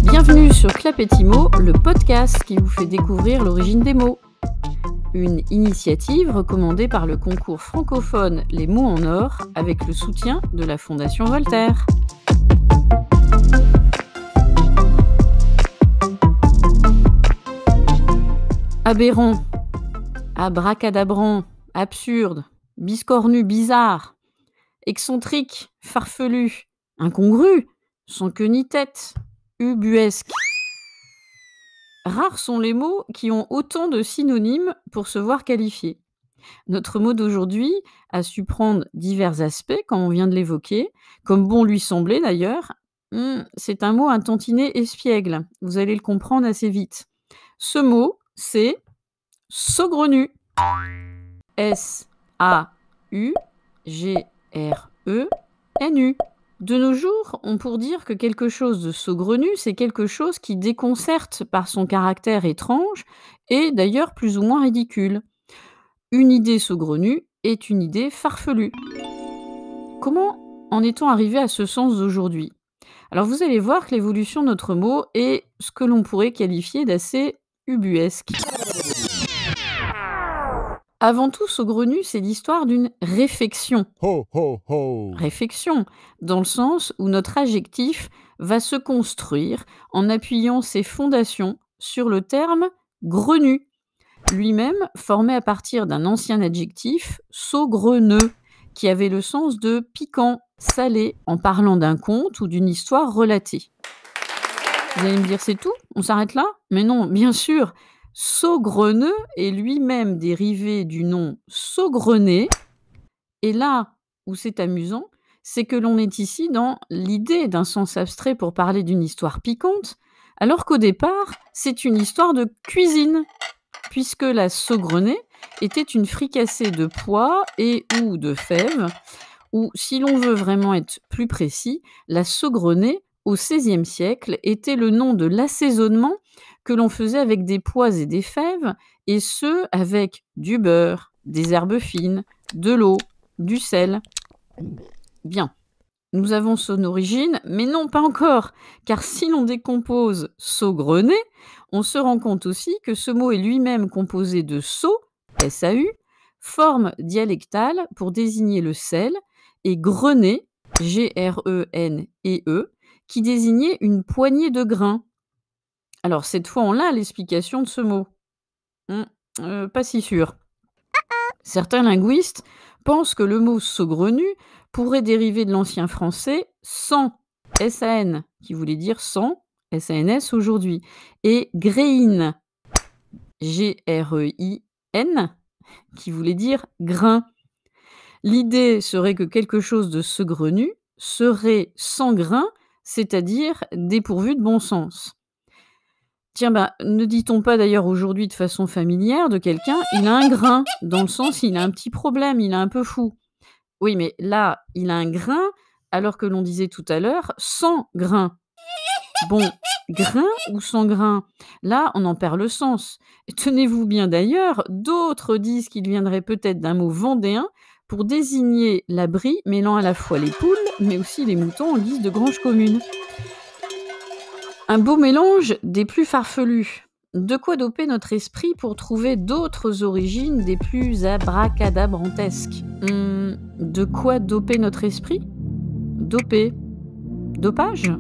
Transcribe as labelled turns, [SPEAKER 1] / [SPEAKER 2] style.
[SPEAKER 1] Bienvenue sur Clapetimo, le podcast qui vous fait découvrir l'origine des mots. Une initiative recommandée par le concours francophone Les mots en or avec le soutien de la Fondation Voltaire. Aberrant, abracadabrant, absurde, biscornu, bizarre, excentrique, farfelu, incongru, sans queue ni tête, ubuesque. Rares sont les mots qui ont autant de synonymes pour se voir qualifiés. Notre mot d'aujourd'hui a su prendre divers aspects, comme on vient de l'évoquer, comme bon lui semblait d'ailleurs. C'est un mot un tantinet espiègle, vous allez le comprendre assez vite. Ce mot, c'est saugrenu. S-A-U-G-R-E-N-U. De nos jours, on pourrait dire que quelque chose de saugrenu, c'est quelque chose qui déconcerte par son caractère étrange et d'ailleurs plus ou moins ridicule. Une idée saugrenue est une idée farfelue. Comment en est-on arrivé à ce sens d'aujourd'hui ? Alors vous allez voir que l'évolution de notre mot est ce que l'on pourrait qualifier d'assez ubuesque. Avant tout, saugrenu, c'est l'histoire d'une réfection.
[SPEAKER 2] Ho, ho, ho.
[SPEAKER 1] Réfection, dans le sens où notre adjectif va se construire en appuyant ses fondations sur le terme grenu, lui-même formé à partir d'un ancien adjectif, saugreneux, qui avait le sens de piquant, salé, en parlant d'un conte ou d'une histoire relatée. Vous allez me dire, c'est tout ? On s'arrête là ? Mais non, bien sûr. Saugreneux est lui-même dérivé du nom saugrené. Et là où c'est amusant, c'est que l'on est ici dans l'idée d'un sens abstrait pour parler d'une histoire piquante, alors qu'au départ, c'est une histoire de cuisine, puisque la saugrenée était une fricassée de pois et ou de fèves, ou si l'on veut vraiment être plus précis, la saugrenée, au XVIe siècle, était le nom de l'assaisonnement que l'on faisait avec des pois et des fèves, et ce, avec du beurre, des herbes fines, de l'eau, du sel. Bien, nous avons son origine, mais non, pas encore, car si l'on décompose saugrené, on se rend compte aussi que ce mot est lui-même composé de sau, S-A-U, forme dialectale pour désigner le sel, et grené, G-R-E-N-E-E, qui désignait une poignée de grains. Alors cette fois, on a l'explication de ce mot. Pas si sûr. Certains linguistes pensent que le mot saugrenu pourrait dériver de l'ancien français sans, S-A-N, qui voulait dire sans, S-A-N-S aujourd'hui, et gréine, G-R-E-I-N, qui voulait dire grain. L'idée serait que quelque chose de saugrenu serait sans grain, c'est-à-dire dépourvu de bon sens. Tiens, ne dit-on pas d'ailleurs aujourd'hui de façon familière de quelqu'un, il a un grain, dans le sens il a un petit problème, il est un peu fou. Oui, mais là, il a un grain, alors que l'on disait tout à l'heure, sans grain. Bon, grain ou sans grain ? Là, on en perd le sens. Tenez-vous bien d'ailleurs, d'autres disent qu'il viendrait peut-être d'un mot vendéen pour désigner la brie mêlant à la fois les poules, mais aussi les moutons en guise de grange commune. Un beau mélange des plus farfelus. De quoi doper notre esprit pour trouver d'autres origines des plus abracadabrantesques ? De quoi doper notre esprit ? Doper ? Dopage ?